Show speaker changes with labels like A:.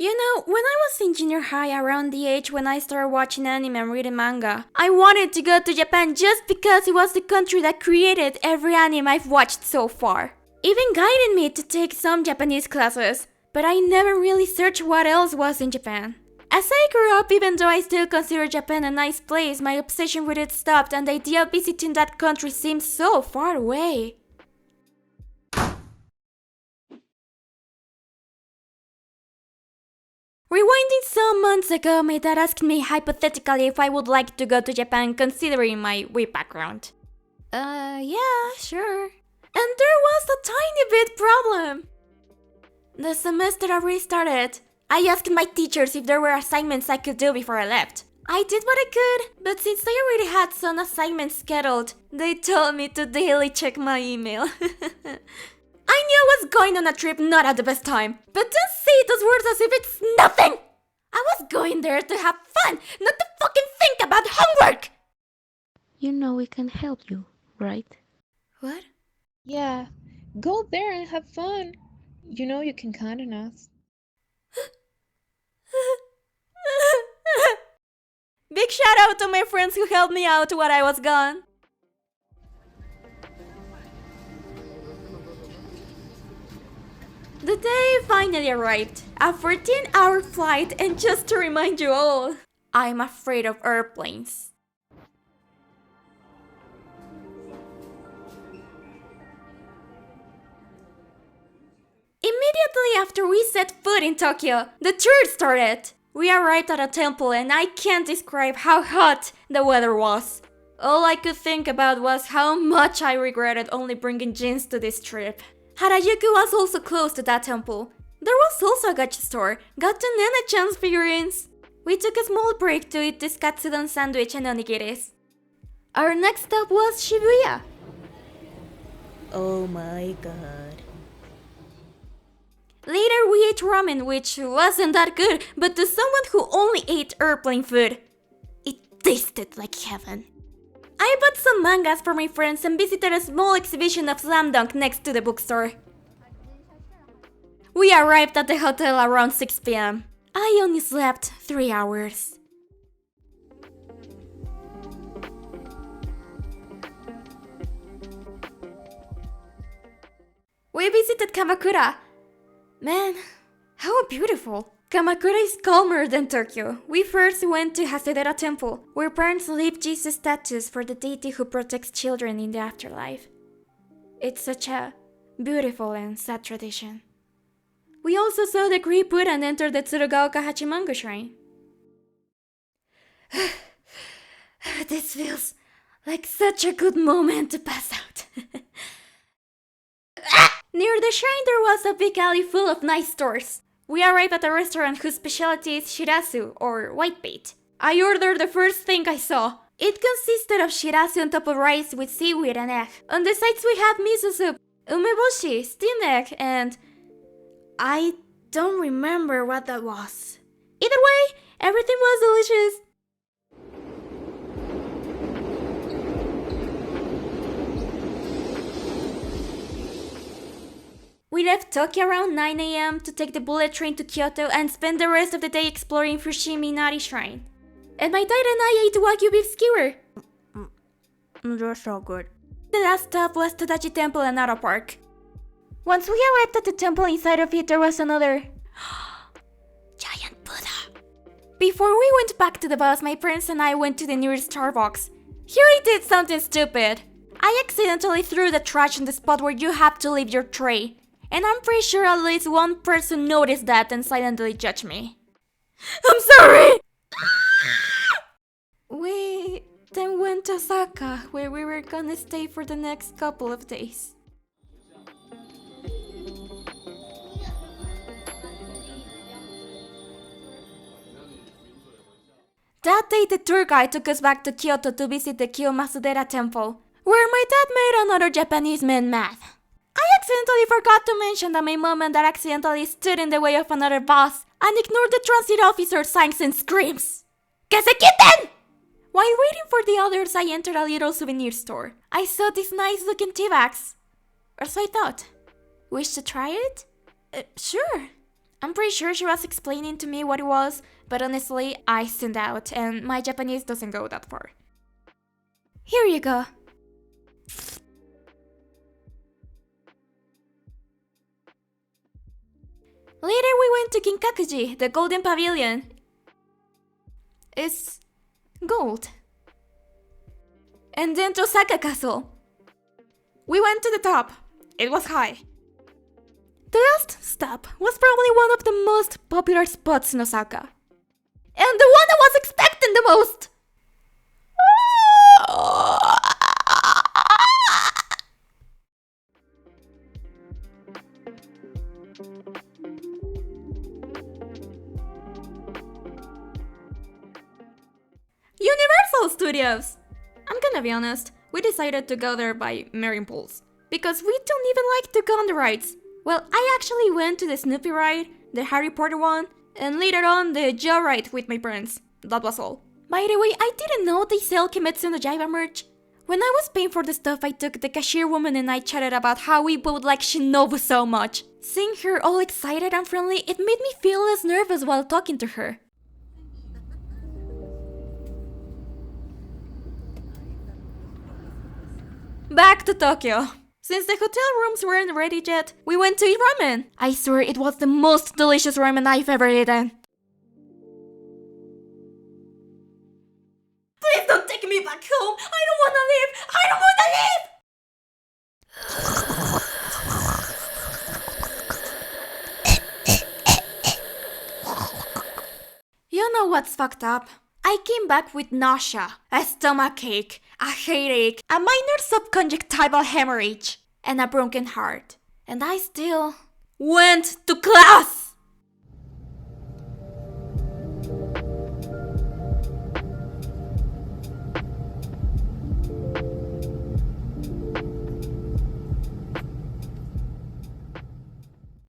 A: You know, when I was in junior high, around the age when I started watching anime and reading manga, I wanted to go to Japan just because it was the country that created every anime I've watched so far. Even guided me to take some Japanese classes, but I never really searched what else was in Japan. As I grew up, even though I still consider Japan a nice place, my obsession with it stopped and the idea of visiting that country seemed so far away. Rewinding some months ago, my dad asked me hypothetically if I would like to go to Japan considering my weeb background. Yeah, sure. And there was a tiny bit problem. The semester already started. I asked my teachers if there were assignments I could do before I left. I did what I could, but since they already had some assignments scheduled, they told me to daily check my email. I knew I was going on a trip not at the best time, but don't say those words as if it's nothing! I was going there to have fun, not to fucking think about homework!
B: You know we can help you, right?
A: What?
C: Yeah, go there and have fun. You know you can count on us.
A: Big shout out to my friends who helped me out while I was gone. The day finally arrived. A 14-hour flight, and just to remind you all, I'm afraid of airplanes. Immediately after we set foot in Tokyo, the tour started. We arrived at a temple and I can't describe how hot the weather was. All I could think about was how much I regretted only bringing jeans to this trip. Harajuku was also close to that temple. There was also a gacha store. Got to Nana-chan's figurines. We took a small break to eat this katsudon sandwich and onigiris. Our next stop was Shibuya.
B: Oh my god.
A: Later we ate ramen, which wasn't that good, but to someone who only ate airplane food, it tasted like heaven. I bought some mangas for my friends and visited a small exhibition of Slam Dunk next to the bookstore. We arrived at the hotel around 6 p.m. I only slept 3 hours. We visited Kamakura. Man, how beautiful! Kamakura is calmer than Tokyo. We first went to Hasedera Temple, where parents leave Jesus statues for the deity who protects children in the afterlife. It's such a beautiful and sad tradition. We also saw the Great Buddha and entered the Tsurugaoka Hachimangu shrine. This feels like such a good moment to pass out. Near the shrine there was a big alley full of nice stores. We arrived at a restaurant whose specialty is shirasu, or whitebait. I ordered the first thing I saw. It consisted of shirasu on top of rice with seaweed and egg. On the sides we had miso soup, umeboshi, steamed egg, and I don't remember what that was. Either way, everything was delicious. We left Tokyo around 9 a.m. to take the bullet train to Kyoto and spend the rest of the day exploring Fushimi Inari Shrine. And my dad and I ate wagyu beef skewer.
B: They're so good.
A: The last stop was Todachi Temple and Nara Park. Once we arrived at the temple, inside of it there was another giant Buddha. Before we went back to the bus, my parents and I went to the nearest Starbucks. Here I did something stupid. I accidentally threw the trash in the spot where you have to leave your tray. And I'm pretty sure at least one person noticed that and silently judged me. I'm sorry! We then went to Osaka, where we were gonna stay for the next couple of days. That day the tour guide took us back to Kyoto to visit the Kiyomasudera Temple, where my dad made another Japanese man mad. I accidentally forgot to mention that my mom and dad accidentally stood in the way of another bus and ignored the transit officer's signs and screams. "Que se quiten!" While waiting for the others, I entered a little souvenir store. I saw these nice looking tea bags. Or so I thought. Wish to try it? Sure. I'm pretty sure she was explaining to me what it was, but honestly, I stand out and my Japanese doesn't go that far. Here you go. Later we went to Kinkakuji, the Golden Pavilion. It's gold. And then to Osaka Castle. We went to the top. It was high. The last stop was probably one of the most popular spots in Osaka. And the one I was expecting the most! Universal Studios! I'm gonna be honest, we decided to go there by mere impulse. Because we don't even like to go on the rides. Well, I actually went to the Snoopy ride, the Harry Potter one, and later on the Joe ride with my parents. That was all. By the way, I didn't know they sell Kimetsu no Yaiba merch. When I was paying for the stuff, I took the cashier woman and I chatted about how we both like Shinobu so much. Seeing her all excited and friendly, it made me feel less nervous while talking to her. Back to Tokyo. Since the hotel rooms weren't ready yet, we went to eat ramen. I swear it was the most delicious ramen I've ever eaten. Please don't take me back home. I don't wanna leave. I don't wanna leave. You know what's fucked up? I came back with nausea, a stomachache, a headache, a minor subconjunctival hemorrhage, and a broken heart. And I still went to class!